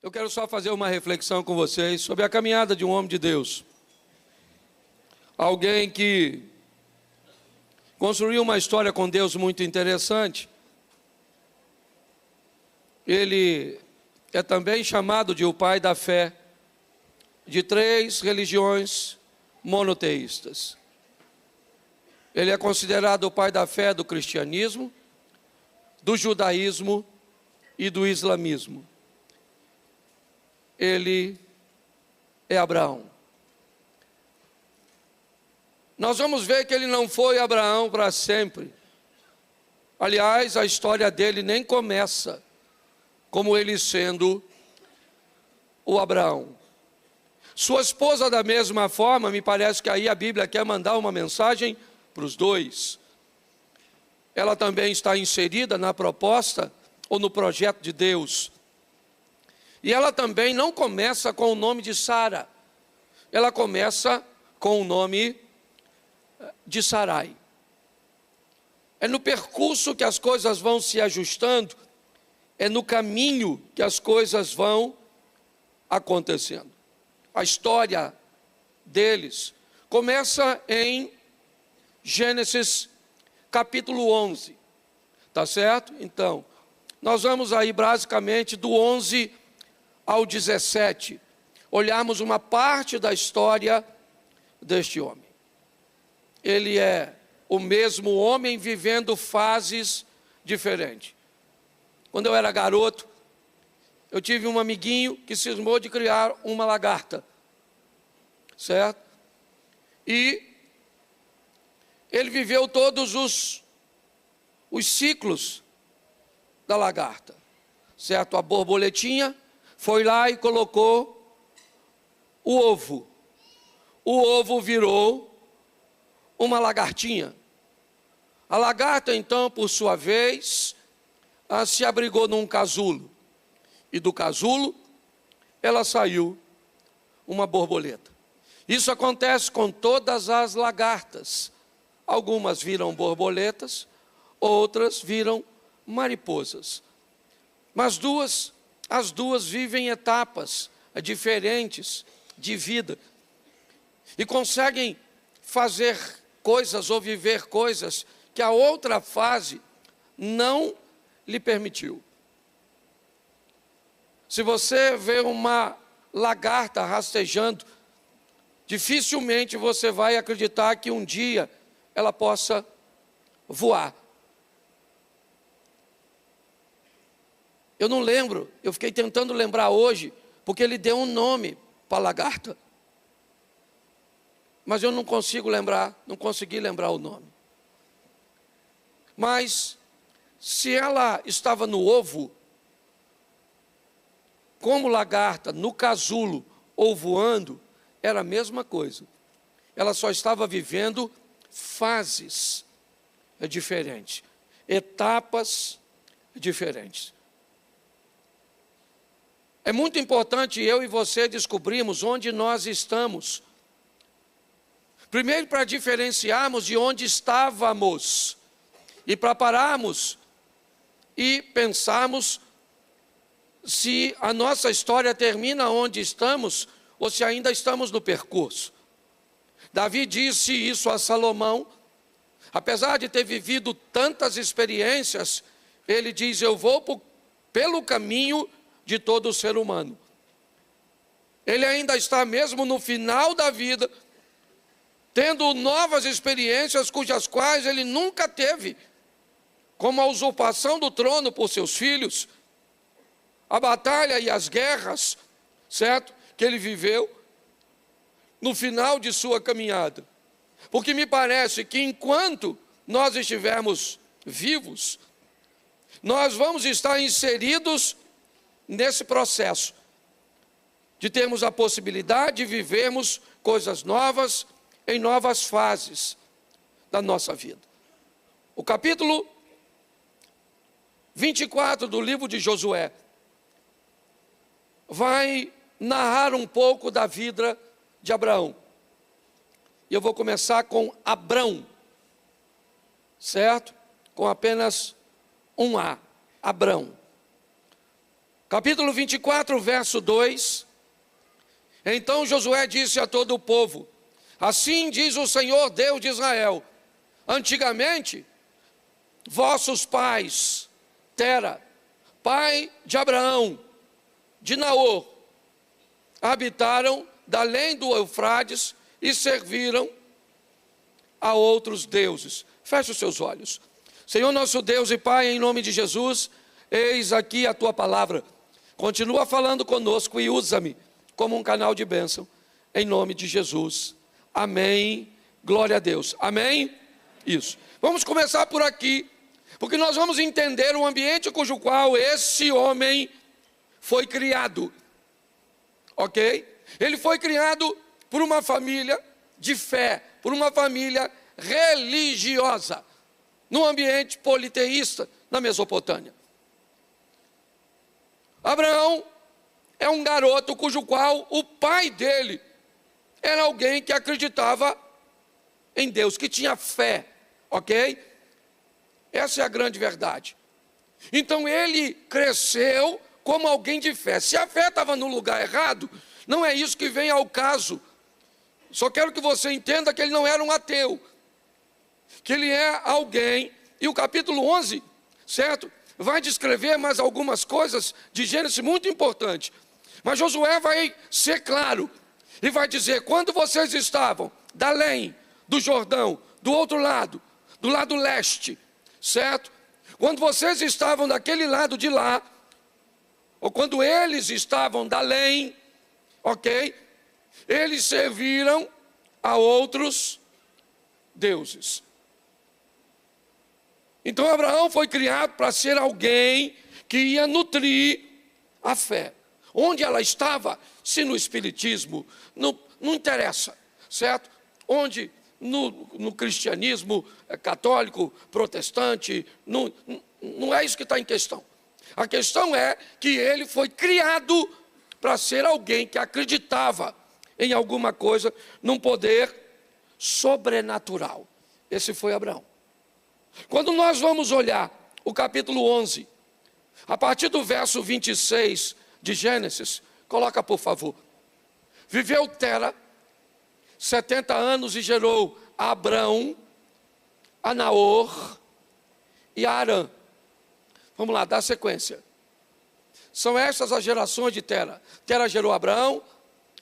Eu quero só fazer uma reflexão com vocês sobre a caminhada de um homem de Deus. Alguém que construiu uma história com Deus muito interessante. Ele é também chamado de o pai da fé de 3 religiões monoteístas. Ele é considerado o pai da fé do cristianismo, do judaísmo e do islamismo. Ele é Abraão. Nós vamos ver que ele não foi Abraão para sempre. Aliás, a história dele nem começa como ele sendo o Abraão. Sua esposa, da mesma forma, me parece que aí a Bíblia quer mandar uma mensagem para os dois. Ela também está inserida na proposta ou no projeto de Deus. E ela também não começa com o nome de Sara. Ela começa com o nome de Sarai. É no percurso que as coisas vão se ajustando, é no caminho que as coisas vão acontecendo. A história deles começa em Gênesis capítulo 11, tá certo? Então, nós vamos aí basicamente do 11 ao 17, olharmos uma parte da história deste homem. Ele é o mesmo homem vivendo fases diferentes. Quando eu era garoto, eu tive um amiguinho que cismou de criar uma lagarta, certo? E ele viveu todos os ciclos da lagarta, certo? A borboletinha foi lá e colocou o ovo. O ovo virou uma lagartinha. A lagarta, então, por sua vez, se abrigou num casulo. E do casulo, ela saiu uma borboleta. Isso acontece com todas as lagartas. Algumas viram borboletas, outras viram mariposas. Mas as duas vivem etapas diferentes de vida. E conseguem fazer coisas ou viver coisas que a outra fase não lhe permitiu. Se você vê uma lagarta rastejando, dificilmente você vai acreditar que um dia ela possa voar. Eu não lembro, eu fiquei tentando lembrar hoje, porque ele deu um nome para a lagarta. Mas eu não consigo lembrar, não consegui lembrar o nome. Mas, se ela estava no ovo, como lagarta, no casulo ou voando, era a mesma coisa. Ela só estava vivendo fases diferentes, etapas diferentes. É muito importante eu e você descobrirmos onde nós estamos. Primeiro, para diferenciarmos de onde estávamos e para pararmos e pensarmos se a nossa história termina onde estamos ou se ainda estamos no percurso. Davi disse isso a Salomão. Apesar de ter vivido tantas experiências, ele diz: eu vou pelo caminho de todo ser humano. Ele ainda está mesmo no final da vida, tendo novas experiências cujas quais ele nunca teve, como a usurpação do trono por seus filhos, a batalha e as guerras, certo? Que ele viveu no final de sua caminhada. Porque me parece que enquanto nós estivermos vivos, nós vamos estar inseridos nesse processo de termos a possibilidade de vivermos coisas novas em novas fases da nossa vida. O capítulo 24 do livro de Josué vai narrar um pouco da vida de Abraão. E eu vou começar com Abrão, certo? Com apenas um A, Abrão. Capítulo 24, verso 2. Então Josué disse a todo o povo: assim diz o Senhor Deus de Israel: antigamente, vossos pais, Tera, pai de Abraão, de Naor, habitaram da além do Eufrates e serviram a outros deuses. Feche os seus olhos. Senhor nosso Deus e Pai, em nome de Jesus, eis aqui a tua palavra. Continua falando conosco e usa-me como um canal de bênção, em nome de Jesus. Amém. Glória a Deus. Amém? Isso. Vamos começar por aqui, porque nós vamos entender o ambiente cujo qual esse homem foi criado. Ok? Ele foi criado por uma família de fé, por uma família religiosa, num ambiente politeísta na Mesopotâmia. Abraão é um garoto cujo qual o pai dele era alguém que acreditava em Deus, que tinha fé, ok? Essa é a grande verdade. Então ele cresceu como alguém de fé. Se a fé estava no lugar errado, não é isso que vem ao caso. Só quero que você entenda que ele não era um ateu, que ele é alguém, e o capítulo 11, certo? Vai descrever mais algumas coisas de Gênesis muito importantes. Mas Josué vai ser claro e vai dizer: quando vocês estavam da além do Jordão, do outro lado, do lado leste, certo? Quando vocês estavam daquele lado de lá, ou quando eles estavam da além, ok? Eles serviram a outros deuses. Então Abraão foi criado para ser alguém que ia nutrir a fé. Onde ela estava, se no espiritismo, não interessa, certo? Onde no cristianismo católico, protestante, não é isso que está em questão. A questão é que ele foi criado para ser alguém que acreditava em alguma coisa, num poder sobrenatural. Esse foi Abraão. Quando nós vamos olhar o capítulo 11, a partir do verso 26 de Gênesis, coloca por favor. Viveu Tera 70 anos e gerou a Abrão, a Naor e a Arã. Vamos lá, dá sequência. São estas as gerações de Tera. Tera gerou a Abrão,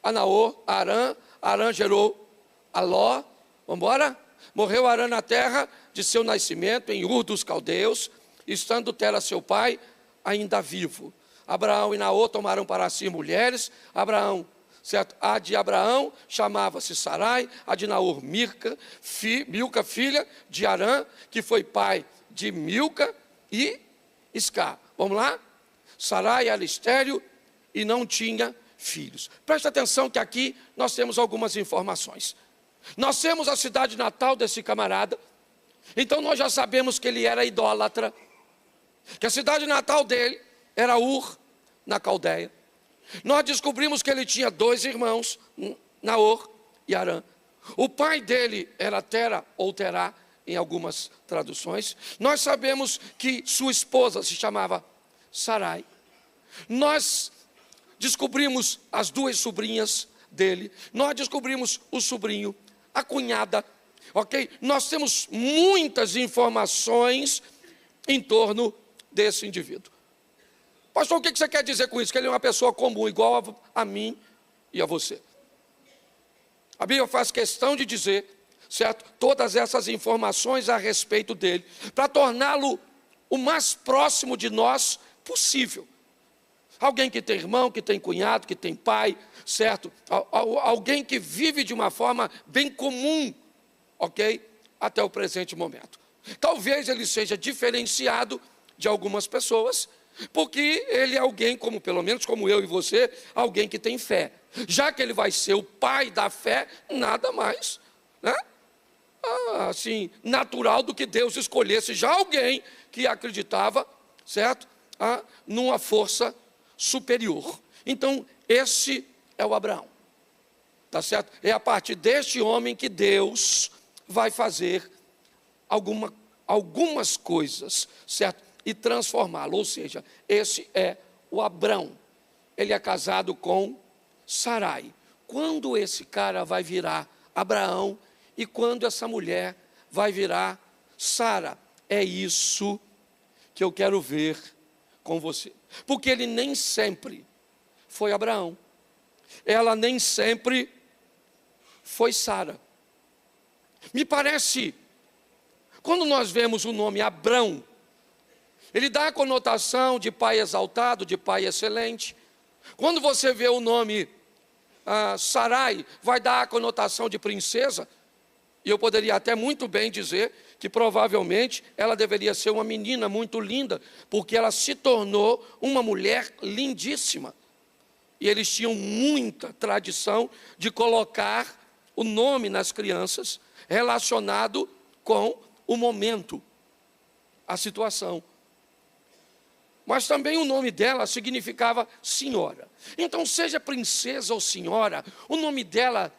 a Naor, a Arã. Arã gerou a Ló. Vamos embora? Morreu Arã na terra de seu nascimento, em Ur dos Caldeus, estando Tera seu pai ainda vivo. Abraão e Naor tomaram para si mulheres. Abraão, certo? A de Abraão chamava-se Sarai, a de Naor Milca, filha de Arã, que foi pai de Milca e Iscar. Vamos lá? Sarai era estéril e não tinha filhos. Presta atenção que aqui nós temos algumas informações. Nós temos a cidade natal desse camarada, então nós já sabemos que ele era idólatra, que a cidade natal dele era Ur, na Caldeia. Nós descobrimos que ele tinha 2 irmãos, Naor e Arã. O pai dele era Tera ou Terá, em algumas traduções. Nós sabemos que sua esposa se chamava Sarai. Nós descobrimos as 2 sobrinhas dele. Nós descobrimos o sobrinho, a cunhada, ok? Nós temos muitas informações em torno desse indivíduo. Pastor, o que você quer dizer com isso? Que ele é uma pessoa comum, igual a mim e a você. A Bíblia faz questão de dizer, certo, todas essas informações a respeito dele, para torná-lo o mais próximo de nós possível. Alguém que tem irmão, que tem cunhado, que tem pai, certo? Alguém que vive de uma forma bem comum, ok? Até o presente momento. Talvez ele seja diferenciado de algumas pessoas, porque ele é alguém, como pelo menos como eu e você, alguém que tem fé. Já que ele vai ser o pai da fé, nada mais, né? Assim, natural do que Deus escolhesse já alguém que acreditava, certo? Numa força superior. Então, esse é o Abraão, tá certo? É a partir deste homem que Deus vai fazer algumas coisas, certo? E transformá-lo, ou seja, esse é o Abrão, ele é casado com Sarai. Quando esse cara vai virar Abraão e quando essa mulher vai virar Sara? É isso que eu quero ver com você. Porque ele nem sempre foi Abraão. Ela nem sempre foi Sara. Me parece, quando nós vemos o nome Abrão, ele dá a conotação de pai exaltado, de pai excelente. Quando você vê o nome Sarai, vai dar a conotação de princesa. E eu poderia até muito bem dizer que provavelmente ela deveria ser uma menina muito linda, porque ela se tornou uma mulher lindíssima. E eles tinham muita tradição de colocar o nome nas crianças relacionado com o momento, a situação. Mas também o nome dela significava senhora. Então, seja princesa ou senhora, o nome dela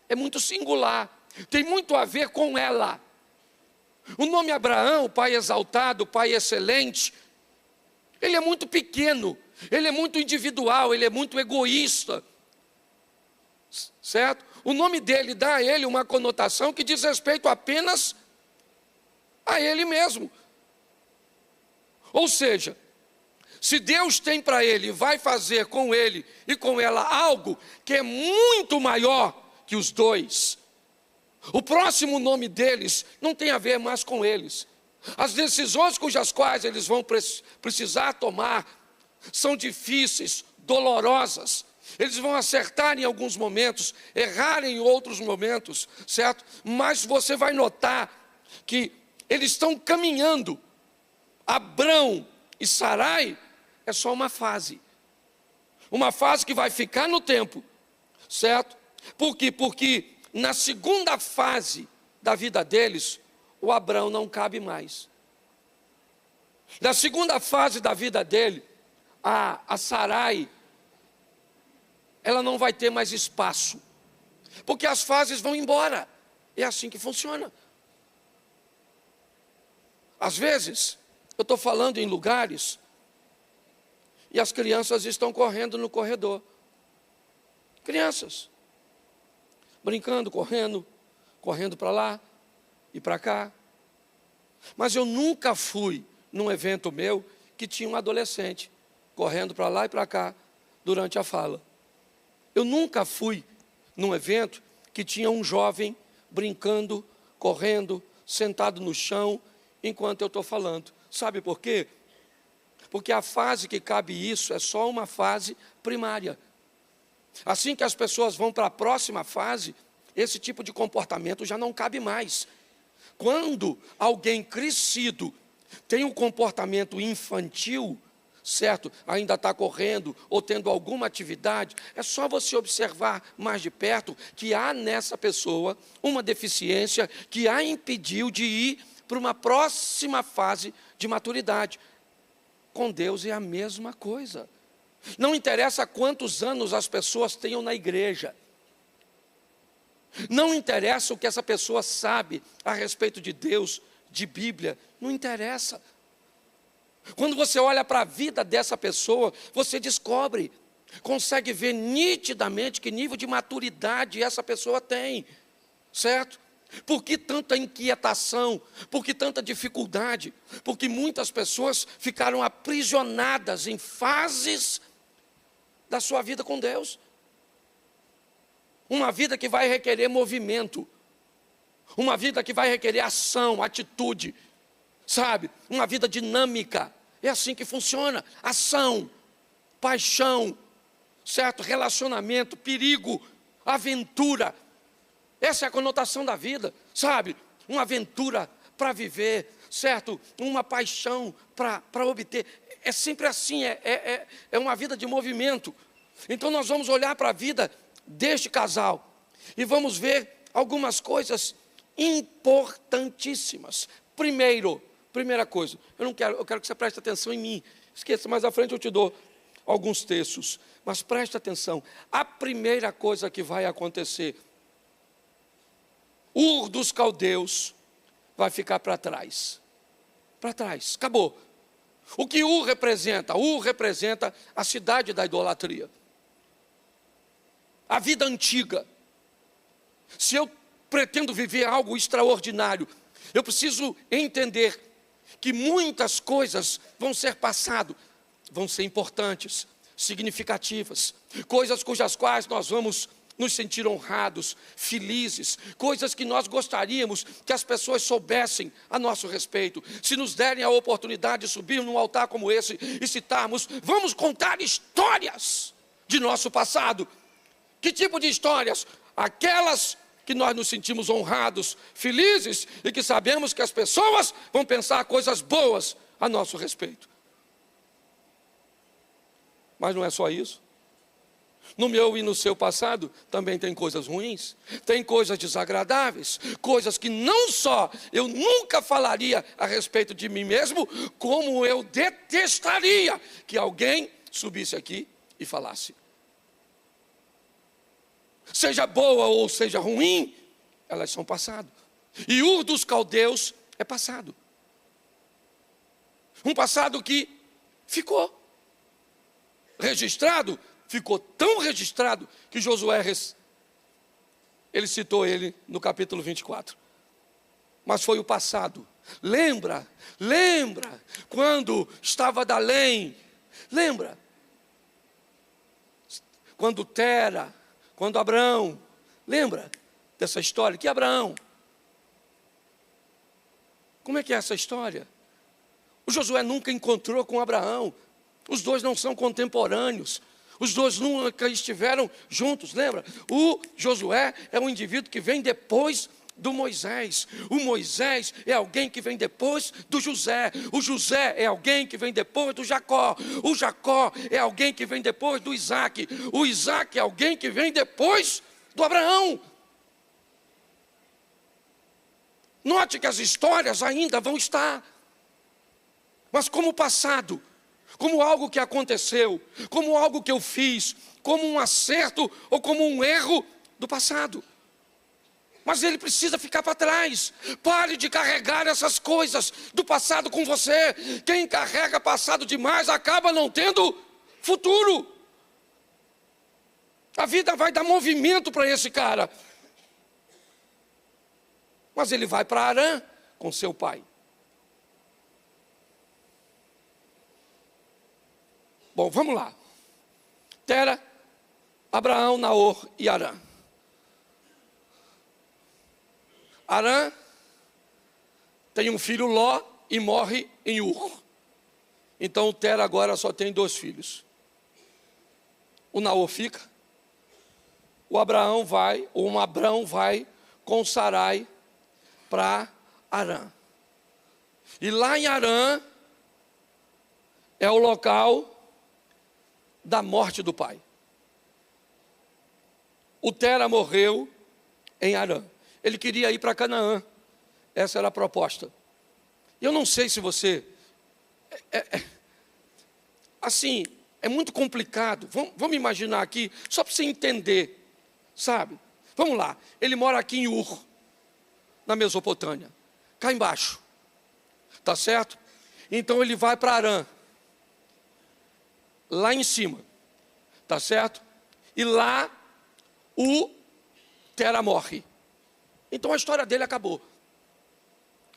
é muito singular, tem muito a ver com ela. O nome Abraão, pai exaltado, pai excelente, ele é muito pequeno, ele é muito individual, ele é muito egoísta, certo? O nome dele dá a ele uma conotação que diz respeito apenas a ele mesmo. Ou seja, se Deus tem para ele, vai fazer com ele e com ela algo que é muito maior que os dois, o próximo nome deles não tem a ver mais com eles. As decisões cujas quais eles vão precisar tomar são difíceis, dolorosas. Eles vão acertar em alguns momentos, errar em outros momentos, certo? Mas você vai notar que eles estão caminhando. Abrão e Sarai é só uma fase que vai ficar no tempo, certo? Por quê? Porque na segunda fase da vida deles, o Abrão não cabe mais. Na segunda fase da vida dele, a Sarai, ela não vai ter mais espaço, porque as fases vão embora. É assim que funciona. Às vezes, eu estou falando em lugares e as crianças estão correndo no corredor. Crianças, brincando, correndo para lá e para cá. Mas eu nunca fui num evento meu que tinha um adolescente correndo para lá e para cá durante a fala. Eu nunca fui num evento que tinha um jovem brincando, correndo, sentado no chão, enquanto eu estou falando. Sabe por quê? Porque a fase que cabe isso é só uma fase primária. Assim que as pessoas vão para a próxima fase, esse tipo de comportamento já não cabe mais. Quando alguém crescido tem um comportamento infantil, certo? Ainda está correndo ou tendo alguma atividade, é só você observar mais de perto que há nessa pessoa uma deficiência que a impediu de ir para uma próxima fase de maturidade. Com Deus é a mesma coisa. Não interessa quantos anos as pessoas tenham na igreja. Não interessa o que essa pessoa sabe a respeito de Deus, de Bíblia. Não interessa. Quando você olha para a vida dessa pessoa, você descobre, consegue ver nitidamente que nível de maturidade essa pessoa tem, certo? Por que tanta inquietação? Por que tanta dificuldade? Porque muitas pessoas ficaram aprisionadas em fases da sua vida com Deus. Uma vida que vai requerer movimento, uma vida que vai requerer ação, atitude, sabe? Uma vida dinâmica. É assim que funciona. Ação, paixão, certo? Relacionamento, perigo, aventura. Essa é a conotação da vida, sabe? Uma aventura para viver, certo? Uma paixão para obter. É sempre assim, é uma vida de movimento. Então nós vamos olhar para a vida deste casal e vamos ver algumas coisas importantíssimas. Primeira coisa, eu quero que você preste atenção em mim. Esqueça, mais à frente eu te dou alguns textos, mas preste atenção. A primeira coisa que vai acontecer, Ur dos Caldeus vai ficar para trás. Para trás, acabou. O que Ur representa? Ur representa a cidade da idolatria. A vida antiga. Se eu pretendo viver algo extraordinário, eu preciso entender que muitas coisas vão ser passado, vão ser importantes, significativas, coisas cujas quais nós vamos nos sentir honrados, felizes, coisas que nós gostaríamos que as pessoas soubessem a nosso respeito. Se nos derem a oportunidade de subir num altar como esse e citarmos, vamos contar histórias de nosso passado. Que tipo de histórias? Aquelas que nós nos sentimos honrados, felizes e que sabemos que as pessoas vão pensar coisas boas a nosso respeito. Mas não é só isso. No meu e no seu passado também tem coisas ruins, tem coisas desagradáveis, coisas que não só eu nunca falaria a respeito de mim mesmo, como eu detestaria que alguém subisse aqui e falasse. Seja boa ou seja ruim, elas são passado. E Ur dos Caldeus é passado. Um passado que ficou registrado, ficou tão registrado que Josué, ele citou ele no capítulo 24. Mas foi o passado. Lembra quando estava da além, lembra? Quando Tera, quando Abraão, lembra dessa história? Que Abraão? Como é que é essa história? O Josué nunca encontrou com Abraão. Os dois não são contemporâneos. Os dois nunca estiveram juntos, lembra? O Josué é um indivíduo que vem depois do Moisés. O Moisés é alguém que vem depois do José. O José é alguém que vem depois do Jacó. O Jacó é alguém que vem depois do Isaac. O Isaac é alguém que vem depois do Abraão. Note que as histórias ainda vão estar, mas como passado, como algo que aconteceu, como algo que eu fiz, como um acerto ou como um erro do passado. Mas ele precisa ficar para trás. Pare de carregar essas coisas do passado com você. Quem carrega passado demais acaba não tendo futuro. A vida vai dar movimento para esse cara. Mas ele vai para Harã com seu pai. Bom, vamos lá. Tera, Abraão, Naor e Harã. Harã tem um filho Ló e morre em Ur. Então Tera agora só tem 2 filhos. O Naor fica. O Abraão vai com Sarai para Harã. E lá em Harã é o local da morte do pai. O Tera morreu em Harã. Ele queria ir para Canaã. Essa era a proposta. Eu não sei se você... assim, é muito complicado. Vamos imaginar aqui, só para você entender, sabe? Vamos lá. Ele mora aqui em Ur, na Mesopotâmia, cá embaixo. Tá certo? Então ele vai para Harã, lá em cima. Tá certo? E lá o Tera morre. Então a história dele acabou.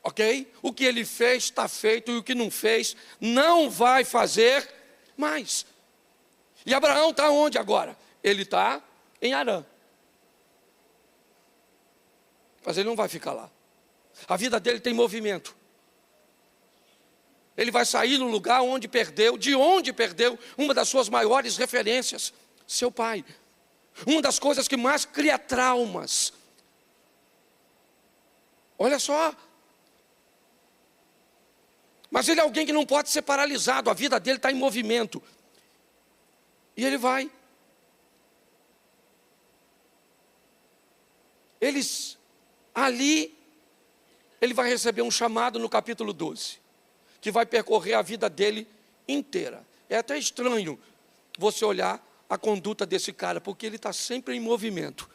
Ok? O que ele fez está feito e o que não fez não vai fazer mais. E Abraão está onde agora? Ele está em Harã. Mas ele não vai ficar lá. A vida dele tem movimento. Ele vai sair no lugar onde perdeu, de onde perdeu uma das suas maiores referências, seu pai. Uma das coisas que mais cria traumas. Olha só. Mas ele é alguém que não pode ser paralisado, a vida dele está em movimento. E ele vai. Ali, ele vai receber um chamado no capítulo 12, que vai percorrer a vida dele inteira. É até estranho você olhar a conduta desse cara, porque ele está sempre em movimento.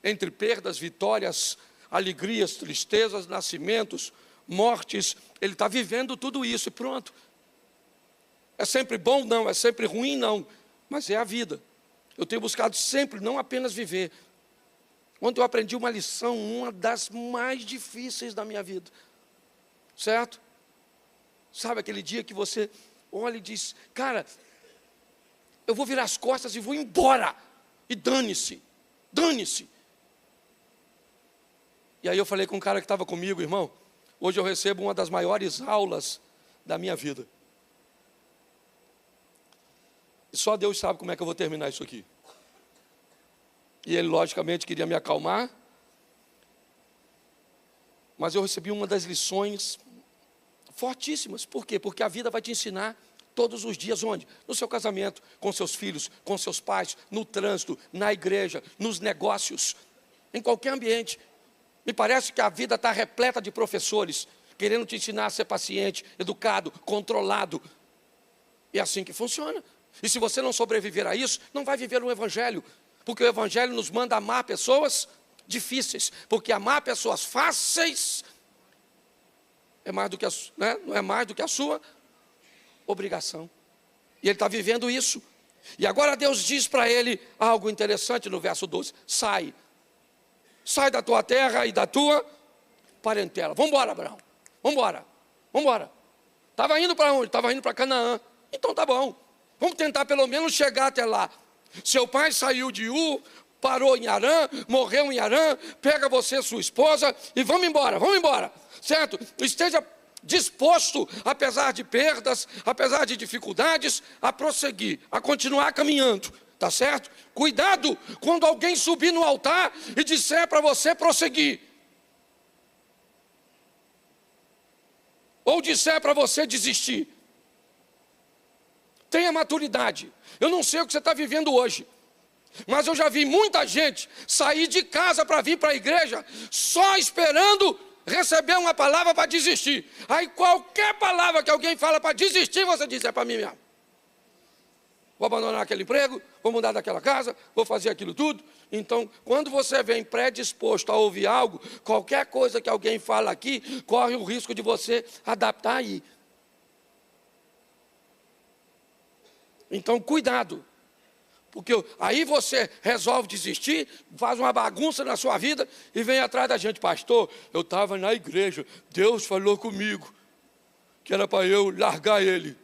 Entre perdas, vitórias, alegrias, tristezas, nascimentos, mortes, ele está vivendo tudo isso e pronto. É sempre bom? Não. É sempre ruim? Não. Mas é a vida. Eu tenho buscado sempre, não apenas viver. Ontem eu aprendi uma lição, uma das mais difíceis da minha vida. Certo? Sabe aquele dia que você olha e diz, cara, eu vou virar as costas e vou embora. E dane-se, dane-se. E aí eu falei com um cara que estava comigo, irmão, hoje eu recebo uma das maiores aulas da minha vida. E só Deus sabe como é que eu vou terminar isso aqui. E ele, logicamente, queria me acalmar. Mas eu recebi uma das lições fortíssimas. Por quê? Porque a vida vai te ensinar todos os dias, onde? No seu casamento, com seus filhos, com seus pais, no trânsito, na igreja, nos negócios, em qualquer ambiente. Me parece que a vida está repleta de professores, querendo te ensinar a ser paciente, educado, controlado. É assim que funciona. E se você não sobreviver a isso, não vai viver no Evangelho. Porque o Evangelho nos manda amar pessoas difíceis. Porque amar pessoas fáceis é mais do que não é mais do que a sua obrigação. E ele está vivendo isso. E agora Deus diz para ele algo interessante no verso 12. Sai da tua terra e da tua parentela. Vamos embora, Abraão. Vamos embora. Estava indo para onde? Estava indo para Canaã. Então tá bom. Vamos tentar pelo menos chegar até lá. Seu pai saiu de Ur, parou em Harã, morreu em Harã, pega você, sua esposa, e vamos embora, certo? Esteja disposto, apesar de perdas, apesar de dificuldades, a prosseguir, a continuar caminhando, tá certo? Cuidado quando alguém subir no altar e disser para você prosseguir. Ou disser para você desistir. Tenha maturidade. Eu não sei o que você está vivendo hoje, mas eu já vi muita gente sair de casa para vir para a igreja só esperando receber uma palavra para desistir. Aí qualquer palavra que alguém fala para desistir, você diz, é para mim mesmo. Vou abandonar aquele emprego, vou mudar daquela casa, vou fazer aquilo tudo. Então, quando você vem predisposto a ouvir algo, qualquer coisa que alguém fala aqui, corre o risco de você adaptar aí. Então, cuidado, porque aí você resolve desistir, faz uma bagunça na sua vida e vem atrás da gente. Pastor, eu estava na igreja, Deus falou comigo que era para eu largar ele.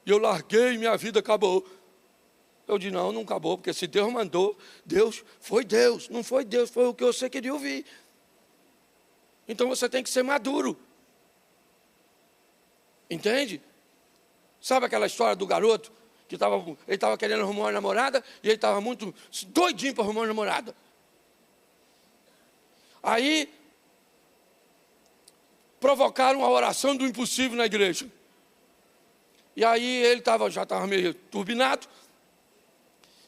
E eu larguei e minha vida acabou. Eu disse, não acabou, porque se Deus mandou, foi Deus, não foi Deus, foi o que você queria ouvir. Então você tem que ser maduro. Entende? Sabe aquela história do garoto que ele estava querendo arrumar uma namorada e ele estava muito doidinho para arrumar uma namorada. Aí provocaram a oração do impossível na igreja. E aí ele já estava meio turbinado.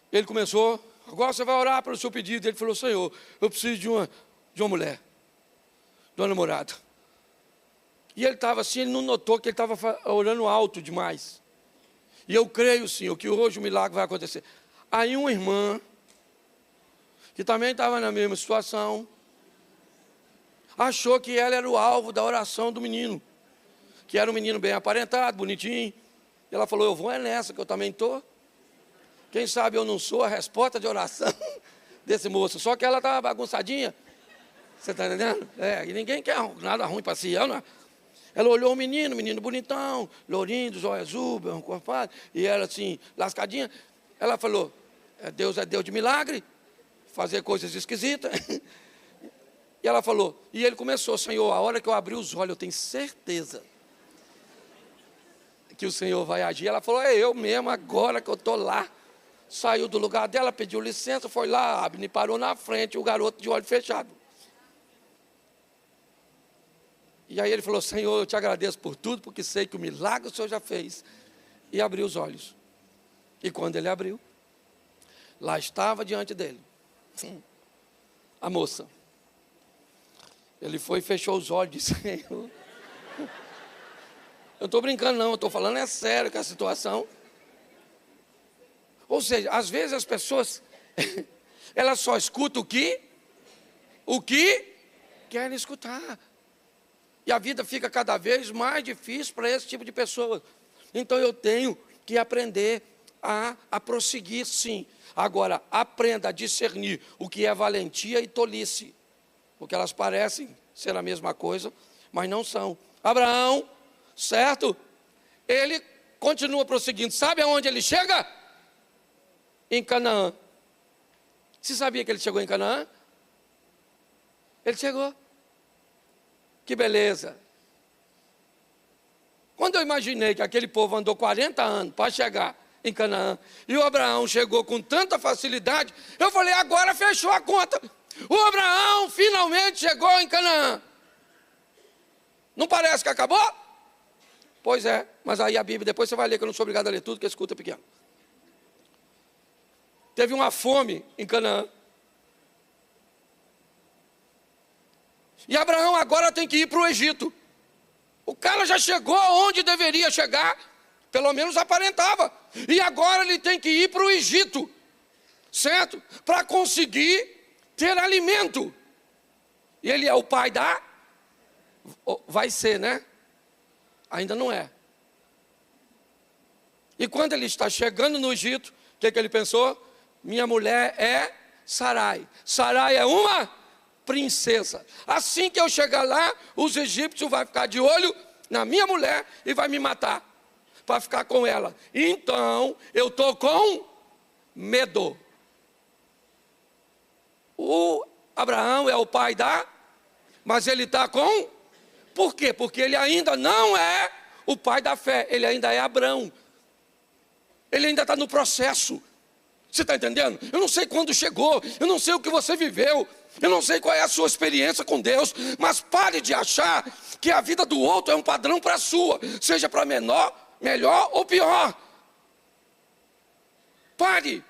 Ele começou, agora você vai orar pelo seu pedido. Ele falou, Senhor, eu preciso de uma mulher, de uma namorada. E ele estava assim, ele não notou que ele estava orando alto demais. E eu creio, Senhor, que hoje o milagre vai acontecer. Aí uma irmã, que também estava na mesma situação, achou que ela era o alvo da oração do menino. Que era um menino bem aparentado, bonitinho. E ela falou, eu vou nessa, que eu também estou. Quem sabe eu não sou a resposta de oração desse moço. Só que ela estava bagunçadinha. Você está entendendo? E ninguém quer nada ruim para si, não é? Ela olhou o menino bonitão, lourinho, dos olhos azul, bem corpado, e ela assim, lascadinha. Ela falou, Deus é Deus de milagre, fazer coisas esquisitas. E ela falou, e ele começou, Senhor, a hora que eu abri os olhos, eu tenho certeza que o Senhor vai agir. Ela falou, é eu mesmo, agora que eu estou lá. Saiu do lugar dela, pediu licença, foi lá, Abner parou na frente, o garoto de olho fechado. E aí ele falou, Senhor, eu te agradeço por tudo, porque sei que o milagre o Senhor já fez. E abriu os olhos. E quando ele abriu, lá estava diante dele a moça. Ele foi e fechou os olhos e disse, Senhor, eu não estou brincando não, eu estou falando é sério com a situação. Ou seja, às vezes as pessoas, elas só escutam o que querem escutar. E a vida fica cada vez mais difícil para esse tipo de pessoa. Então eu tenho que aprender a prosseguir, sim. Agora, aprenda a discernir o que é valentia e tolice, porque elas parecem ser a mesma coisa, mas não são. Abraão, certo? Ele continua prosseguindo. Sabe aonde ele chega? Em Canaã. Você sabia que ele chegou em Canaã? Ele chegou. Que beleza. Quando eu imaginei que aquele povo andou 40 anos para chegar em Canaã, e o Abraão chegou com tanta facilidade, eu falei, agora fechou a conta. O Abraão finalmente chegou em Canaã. Não parece que acabou? Pois é, mas aí a Bíblia, depois você vai ler, que eu não sou obrigado a ler tudo, que escuta é pequeno. Teve uma fome em Canaã. E Abraão agora tem que ir para o Egito. O cara já chegou onde deveria chegar, pelo menos aparentava. E agora ele tem que ir para o Egito, certo? Para conseguir ter alimento. E ele é o pai da... Vai ser, né? Ainda não é. E quando ele está chegando no Egito, o que ele pensou? Minha mulher é Sarai. Sarai é uma princesa. Assim que eu chegar lá, os egípcios vão ficar de olho na minha mulher e vai me matar para ficar com ela. Então, eu estou com medo. O Abraão é o pai da... Mas ele está com... Por quê? Porque ele ainda não é o pai da fé. Ele ainda é Abrão. Ele ainda está no processo. Você está entendendo? Eu não sei quando chegou. Eu não sei o que você viveu. Eu não sei qual é a sua experiência com Deus. Mas pare de achar que a vida do outro é um padrão para a sua. Seja para menor, melhor ou pior. Pare.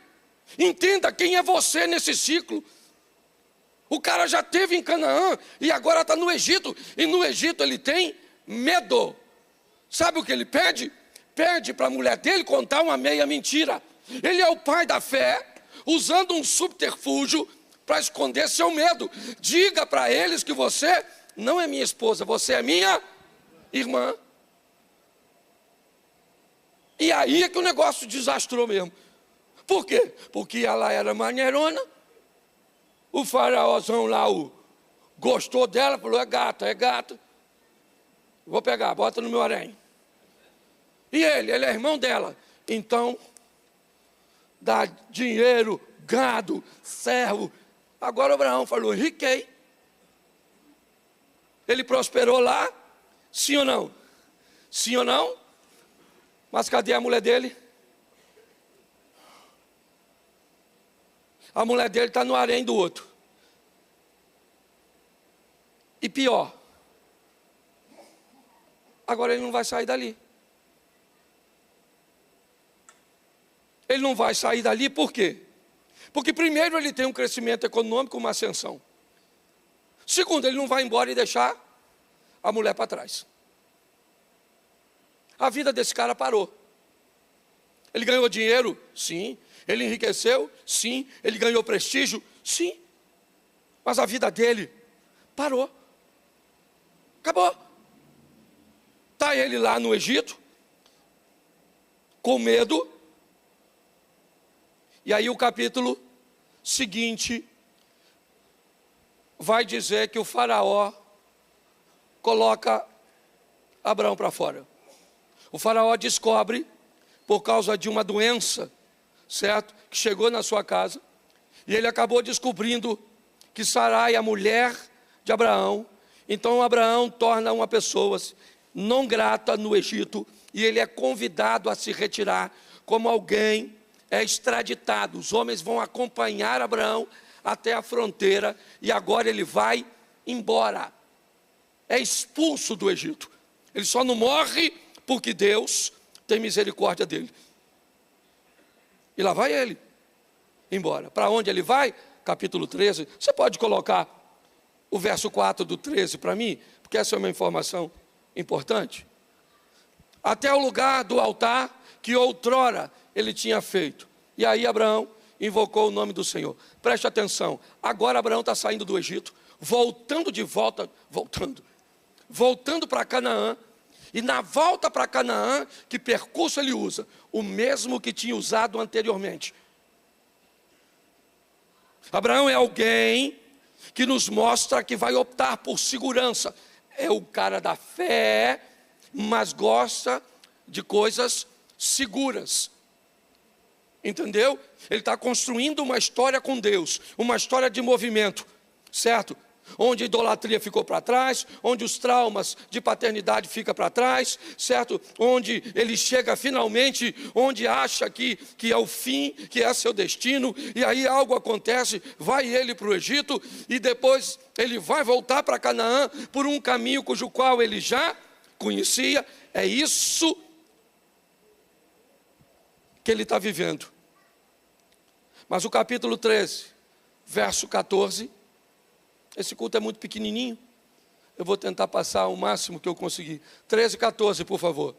Entenda quem é você nesse ciclo. O cara já esteve em Canaã e agora está no Egito. E no Egito ele tem medo. Sabe o que ele pede? Pede para a mulher dele contar uma meia mentira. Ele é o pai da fé, usando um subterfúgio para esconder seu medo. Diga para eles que você não é minha esposa, você é minha irmã. E aí é que o negócio desastrou mesmo. Por quê? Porque ela era maneirona. O faraózão lá gostou dela, falou, é gata. Vou pegar, bota no meu harém. E ele é irmão dela. Então, dá dinheiro, gado, servo. Agora o Abraão falou, enriquei. Ele prosperou lá, sim ou não? Sim ou não? Mas cadê a mulher dele? A mulher dele está no harém do outro. E pior, agora ele não vai sair dali. Ele não vai sair dali por quê? Porque primeiro ele tem um crescimento econômico, uma ascensão. Segundo, ele não vai embora e deixar a mulher para trás. A vida desse cara parou. Ele ganhou dinheiro? Sim. Ele enriqueceu? Sim. Ele ganhou prestígio? Sim. Mas a vida dele parou. Acabou. Está ele lá no Egito, com medo. E aí o capítulo seguinte vai dizer que o faraó coloca Abraão para fora. O faraó descobre, por causa de uma doença, certo? Que chegou na sua casa. E ele acabou descobrindo que Sarai, a mulher de Abraão, então Abraão torna uma pessoa não grata no Egito. E ele é convidado a se retirar como alguém é extraditado. Os homens vão acompanhar Abraão até a fronteira. E agora ele vai embora. É expulso do Egito. Ele só não morre porque Deus tem misericórdia dele. E lá vai ele embora. Para onde ele vai? Capítulo 13. Você pode colocar o verso 4 do 13 para mim? Porque essa é uma informação importante. Até o lugar do altar que outrora ele tinha feito. E aí Abraão invocou o nome do Senhor. Preste atenção. Agora Abraão está saindo do Egito, voltando para Canaã. E na volta para Canaã, que percurso ele usa? O mesmo que tinha usado anteriormente. Abraão é alguém que nos mostra que vai optar por segurança. É o cara da fé, mas gosta de coisas seguras. Entendeu? Ele está construindo uma história com Deus, uma história de movimento, certo? Onde a idolatria ficou para trás, onde os traumas de paternidade ficam para trás, certo? Onde ele chega finalmente, onde acha que é o fim, que é seu destino, e aí algo acontece, vai ele para o Egito, e depois ele vai voltar para Canaã, por um caminho cujo qual ele já conhecia. É isso que ele está vivendo. Mas o capítulo 13, verso 14, esse culto é muito pequenininho, eu vou tentar passar o máximo que eu conseguir. 13, 14, por favor.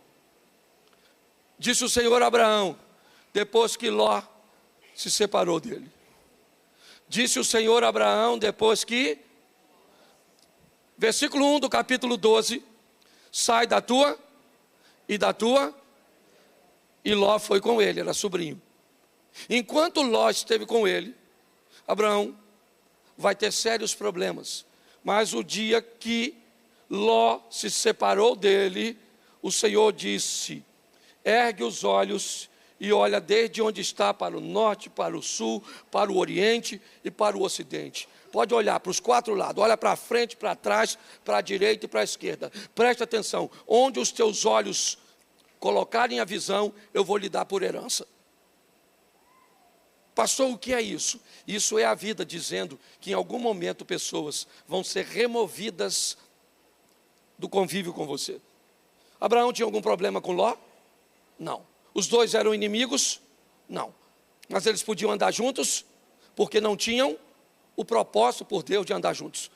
Disse o Senhor a Abraão, depois que Ló se separou dele. Disse o Senhor a Abraão, depois que... Versículo 1 do capítulo 12, sai da tua, e Ló foi com ele, era sobrinho. Enquanto Ló esteve com ele, Abraão vai ter sérios problemas. Mas o dia que Ló se separou dele, o Senhor disse, ergue os olhos e olha desde onde está para o norte, para o sul, para o oriente e para o ocidente. Pode olhar para os quatro lados, olha para frente, para trás, para a direita e para a esquerda. Preste atenção, onde os teus olhos colocarem a visão, eu vou lhe dar por herança. Pastor, o que é isso? Isso é a vida dizendo que em algum momento pessoas vão ser removidas do convívio com você. Abraão tinha algum problema com Ló? Não. Os dois eram inimigos? Não. Mas eles podiam andar juntos porque não tinham o propósito por Deus de andar juntos.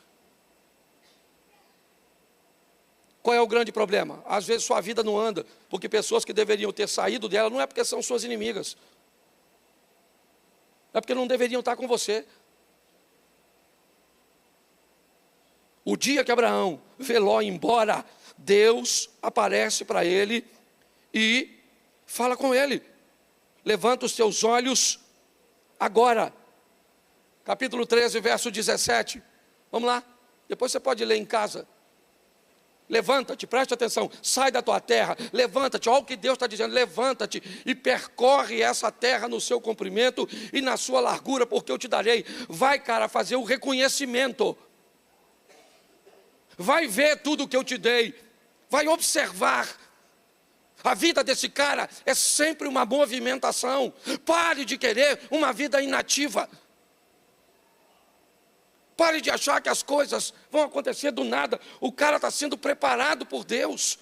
Qual é o grande problema? Às vezes sua vida não anda porque pessoas que deveriam ter saído dela não é porque são suas inimigas. É porque não deveriam estar com você. O dia que Abraão vê Ló embora, Deus aparece para ele e fala com ele. Levanta os teus olhos agora. Capítulo 13, verso 17. Vamos lá. Depois você pode ler em casa. Levanta-te, preste atenção, sai da tua terra, levanta-te, olha o que Deus está dizendo, levanta-te e percorre essa terra no seu comprimento e na sua largura, porque eu te darei. Vai, cara, fazer o reconhecimento, vai ver tudo o que eu te dei, vai observar. A vida desse cara é sempre uma movimentação. Pare de querer uma vida inativa. Pare de achar que as coisas vão acontecer do nada. O cara está sendo preparado por Deus.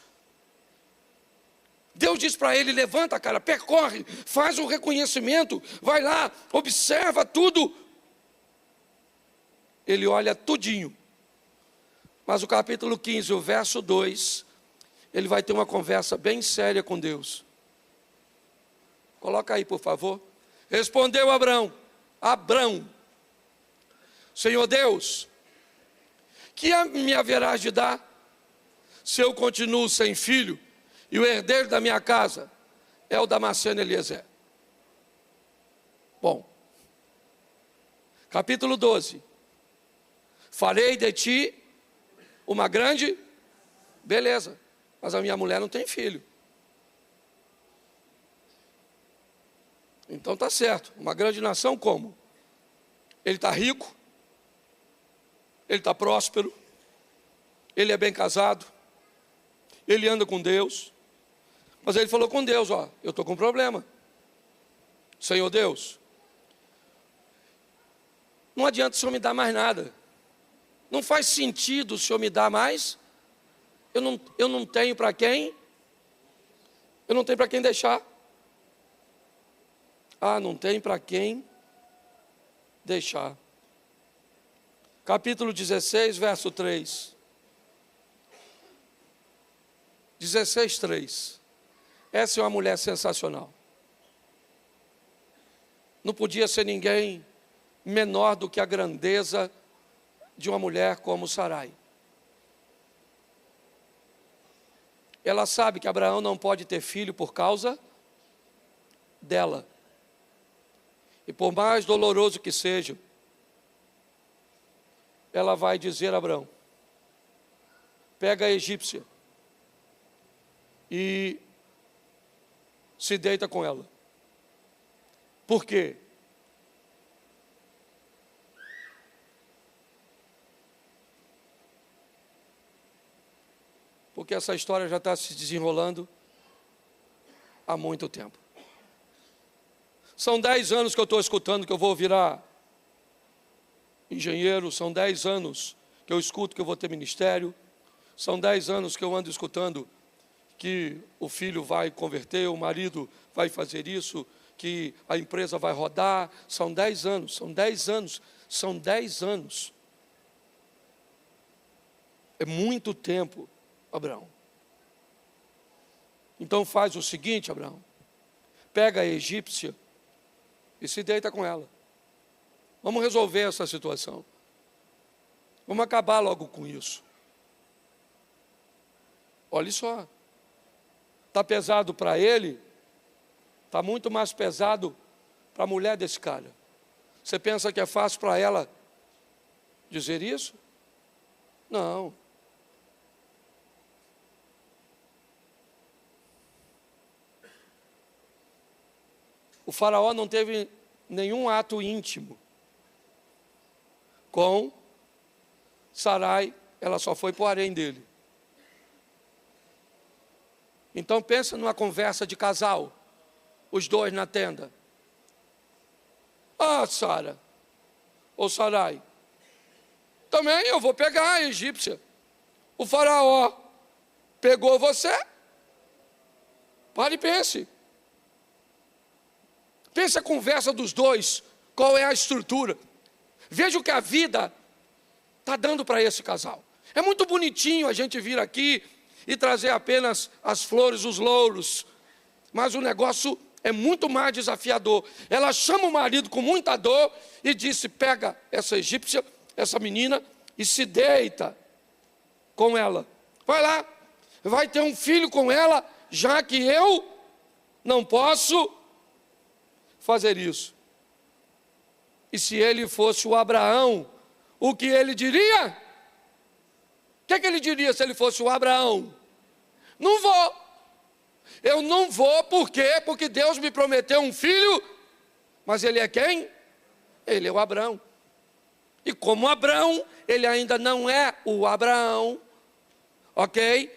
Deus diz para ele, levanta, cara, percorre, faz o reconhecimento, vai lá, observa tudo. Ele olha tudinho. Mas o capítulo 15, o verso 2, ele vai ter uma conversa bem séria com Deus. Coloca aí, por favor. Respondeu Abrão, Senhor Deus, que me haverás de dar, se eu continuo sem filho, e o herdeiro da minha casa é o Damasceno Eliezer? Bom, capítulo 12, farei de ti uma grande, beleza, mas a minha mulher não tem filho. Então está certo, uma grande nação como? Ele está rico, ele está próspero, ele é bem casado, ele anda com Deus, mas ele falou com Deus, ó, eu estou com um problema, Senhor Deus, não adianta o Senhor me dar mais nada, não faz sentido o Senhor me dar mais, eu não tenho para quem, deixar, não tem para quem deixar. Capítulo 16, verso 3. 16, 3. Essa é uma mulher sensacional. Não podia ser ninguém menor do que a grandeza de uma mulher como Sarai. ela sabe que Abraão não pode ter filho por causa dela. E por mais doloroso que seja, ela vai dizer a Abraão: pega a egípcia e se deita com ela. Por quê? Porque essa história já está se desenrolando há muito tempo. São 10 anos que eu estou escutando que eu vou virar engenheiro, são 10 anos que eu escuto que eu vou ter ministério, são 10 anos que eu ando escutando que o filho vai converter, o marido vai fazer isso, que a empresa vai rodar. São 10 anos, são 10 anos, são 10 anos. É muito tempo, Abraão. Então faz o seguinte, Abraão: pega a egípcia e se deita com ela. Vamos resolver essa situação. Vamos acabar logo com isso. Olha só. Está pesado para ele, está muito mais pesado para a mulher desse cara. Você pensa que é fácil para ela dizer isso? Não. O faraó não teve nenhum ato íntimo com Sarai, ela só foi para o harém dele. Então pensa numa conversa de casal, os dois na tenda. Ah, Sara, ou Sarai, também eu vou pegar a egípcia. O faraó pegou você? Pare e pense. Pense a conversa dos dois, qual é a estrutura. Veja o que a vida está dando para esse casal. É muito bonitinho a gente vir aqui e trazer apenas as flores, os louros, mas o negócio é muito mais desafiador. Ela chama o marido com muita dor e disse: pega essa egípcia, essa menina, e se deita com ela. Vai lá, vai ter um filho com ela, já que eu não posso fazer isso. E se ele fosse o Abraão, o que ele diria? O que ele diria se ele fosse o Abraão? Não vou. Eu não vou, por quê? Porque Deus me prometeu um filho, mas ele é quem? Ele é o Abraão. E como Abraão, ele ainda não é o Abraão, ok?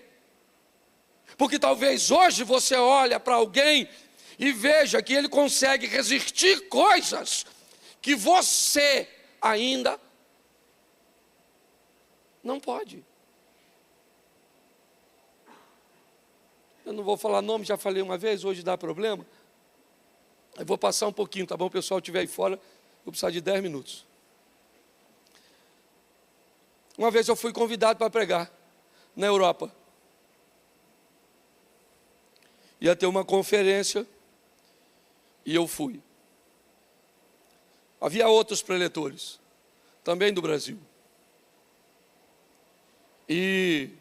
Porque talvez hoje você olhe para alguém e veja que ele consegue resistir coisas que você ainda não pode. Eu não vou falar nome, já falei uma vez, hoje dá problema. Eu vou passar um pouquinho, tá bom? O pessoal estiver aí fora, vou precisar de 10 minutos. Uma vez eu fui convidado para pregar na Europa. Ia ter uma conferência e eu fui. Havia outros preletores, também do Brasil. E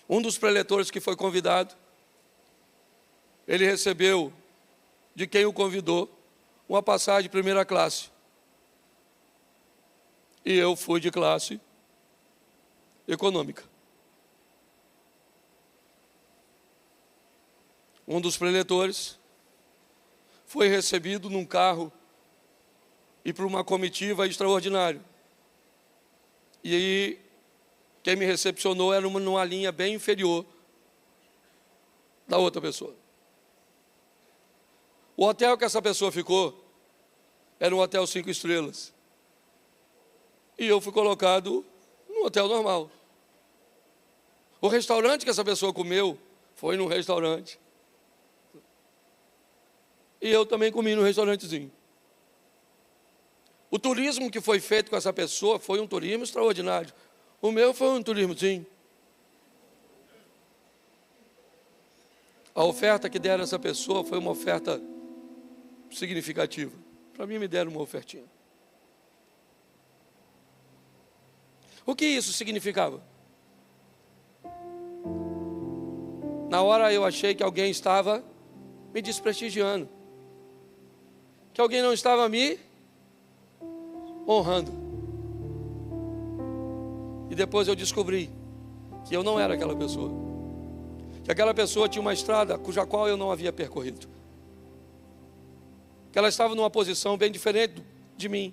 um dos preletores que foi convidado, ele recebeu de quem o convidou uma passagem de primeira classe. E eu fui de classe econômica. Um dos preletores foi recebido num carro e para uma comitiva extraordinária. E aí, quem me recepcionou era numa linha bem inferior da outra pessoa. O hotel que essa pessoa ficou era um hotel 5 estrelas. E eu fui colocado num hotel normal. O restaurante que essa pessoa comeu foi num restaurante. E eu também comi num restaurantezinho. O turismo que foi feito com essa pessoa foi um turismo extraordinário. O meu foi um turismozinho. A oferta que deram a essa pessoa foi uma oferta significativa. Para mim me deram uma ofertinha. O que isso significava? Na hora eu achei que alguém estava me desprestigiando, que alguém não estava me honrando. E depois eu descobri que eu não era aquela pessoa, que aquela pessoa tinha uma estrada cuja qual eu não havia percorrido, que ela estava numa posição bem diferente de mim,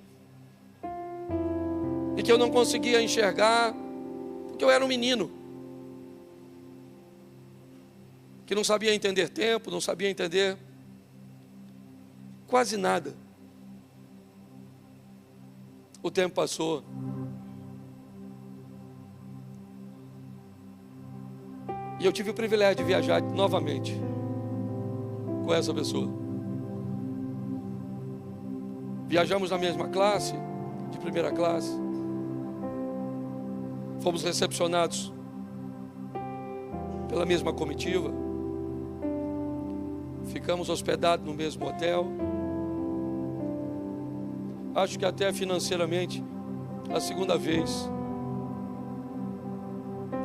e que eu não conseguia enxergar, porque eu era um menino, que não sabia entender tempo, não sabia entender quase nada. O tempo passou, e eu tive o privilégio de viajar novamente com essa pessoa. Viajamos na mesma classe, de primeira classe. Fomos recepcionados pela mesma comitiva. Ficamos hospedados no mesmo hotel. Acho que até financeiramente, a segunda vez,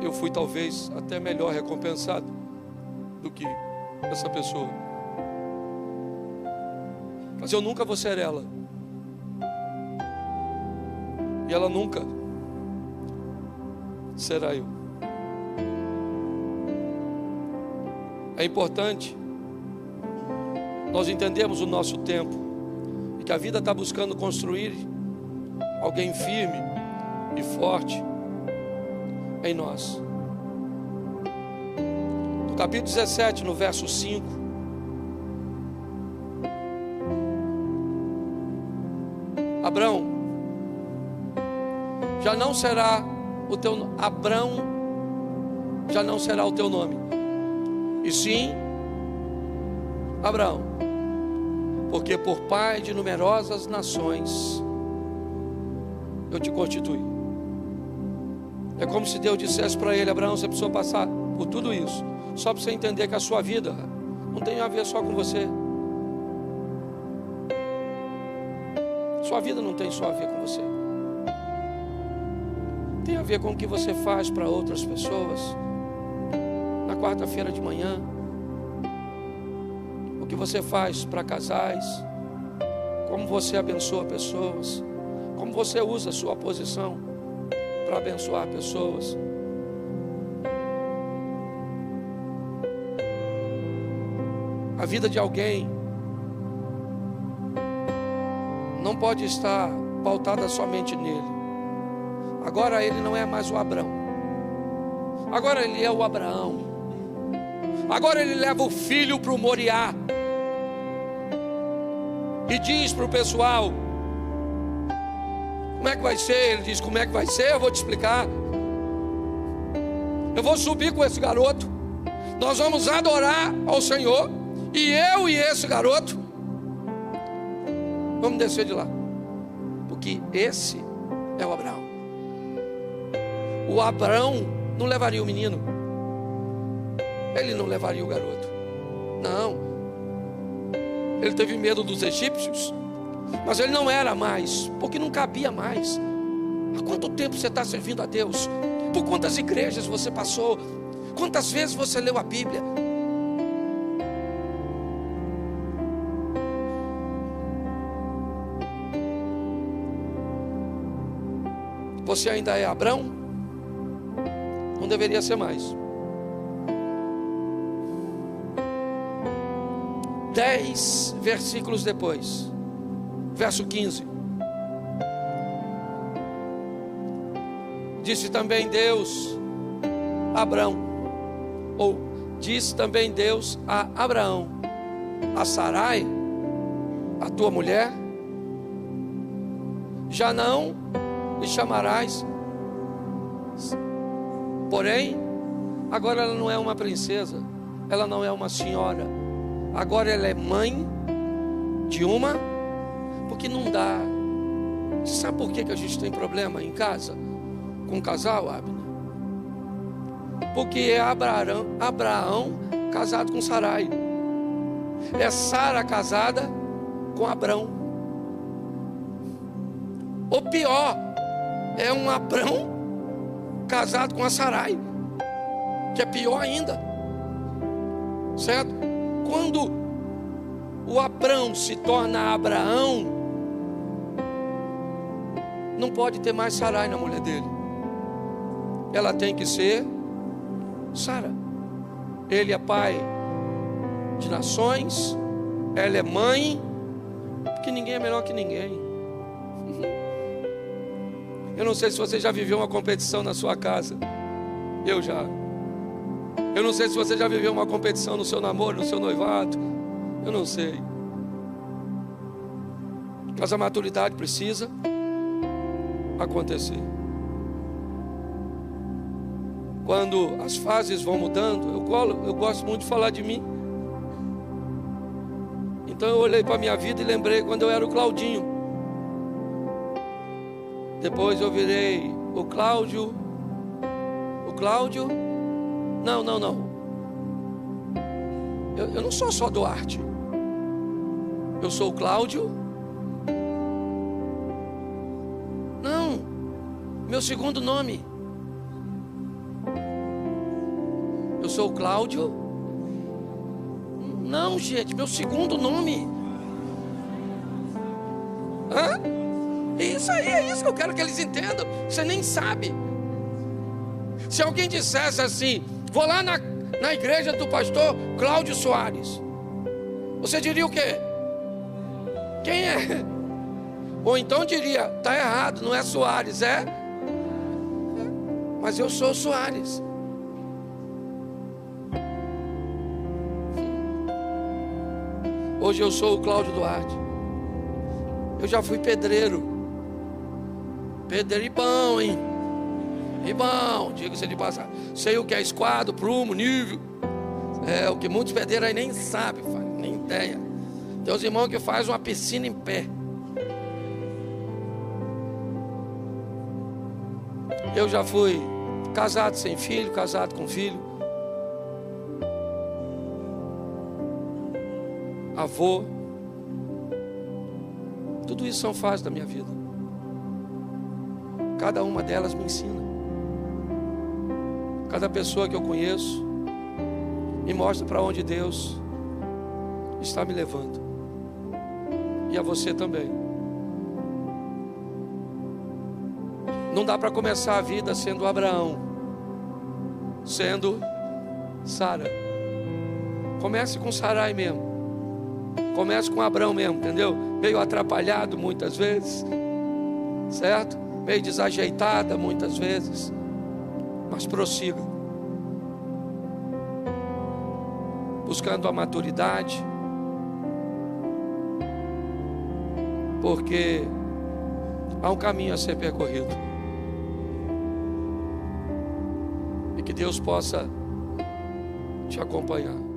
eu fui talvez até melhor recompensado do que essa pessoa. Mas eu nunca vou ser ela, e ela nunca será eu. É importante nós entendermos o nosso tempo, e que a vida está buscando construir alguém firme e forte em nós. No capítulo 17, no verso 5, Abrão, já não será o teu nome. Abrão já não será o teu nome, e sim Abraão, porque por pai de numerosas nações eu te constituí. É como se Deus dissesse para ele: Abraão, você precisou passar por tudo isso, só para você entender que a sua vida não tem a ver só com você. Sua vida não tem só a ver com você, tem a ver com o que você faz para outras pessoas na quarta-feira de manhã, o que você faz para casais, como você abençoa pessoas, como você usa a sua posição para abençoar pessoas. A vida de alguém não pode estar pautada somente nele. Agora ele não é mais o Abrão, agora ele é o Abraão. Agora ele leva o filho para o Moriá e diz para o pessoal: como é que vai ser? Ele diz: como é que vai ser? Eu vou te explicar. Eu vou subir com esse garoto, nós vamos adorar ao Senhor, e eu e esse garoto vamos descer de lá, porque esse é o Abraão. O Abraão não levaria o menino, ele não levaria o garoto, não. Ele teve medo dos egípcios, mas ele não era mais, porque não cabia mais. Há quanto tempo você está servindo a Deus? Por quantas igrejas você passou? Quantas vezes você leu a Bíblia? Você ainda é Abrão? Não deveria ser mais. 10 versículos depois, verso 15: disse também Deus a Abrão, ou disse também Deus a Abraão: a Sarai, a tua mulher, já não lhe chamarás. Porém, agora ela não é uma princesa, ela não é uma senhora, agora ela é mãe de uma, porque não dá. Você sabe por que a gente tem problema em casa com o casal, Abner? Porque é Abraão casado com Sarai, é Sara casada com Abrão. Ou pior, é um Abrão casado com a Sarai, que é pior ainda. certo? Quando o Abrão se torna Abraão, não pode ter mais Sarai na mulher dele. Ela tem que ser Sara. Ele é pai de nações, ela é mãe, porque ninguém é melhor que ninguém. Eu não sei se você já viveu uma competição na sua casa. Eu já. Eu não sei se você já viveu uma competição no seu namoro, no seu noivado. Eu não sei. Mas a maturidade precisa acontecer. Quando as fases vão mudando, eu gosto muito de falar de mim. Então eu olhei para a minha vida e lembrei quando eu era o Claudinho. Depois eu virei o Cláudio. Não. Eu não sou só Duarte. Eu sou o Cláudio. Não, meu segundo nome. Eu sou o Cláudio. Não, gente, meu segundo nome. Hã? Isso aí, é isso que eu quero que eles entendam. Você nem sabe. Se alguém dissesse assim: vou lá na igreja do pastor Cláudio Soares, você diria o quê? Quem é? Ou então diria: está errado, não é Soares, é? Mas eu sou Soares. Hoje eu sou o Cláudio Duarte. Eu já fui pedreiro. Pedreiro e bom, hein? E bom, diga-se de passar. Sei o que é esquadro, prumo, nível. É o que muitos pedreiros aí nem sabem, nem ideia. Tem os irmãos que fazem uma piscina em pé. Eu já fui casado sem filho, casado com filho, avô. Tudo isso são fases da minha vida. Cada uma delas me ensina. Cada pessoa que eu conheço me mostra para onde Deus está me levando. E a você também. Não dá para começar a vida sendo Abraão, sendo Sara. Comece com Sarai mesmo. Comece com Abraão mesmo, entendeu? Meio atrapalhado muitas vezes, certo? Meio desajeitada muitas vezes, mas prossiga, buscando a maturidade, porque há um caminho a ser percorrido, e que Deus possa te acompanhar.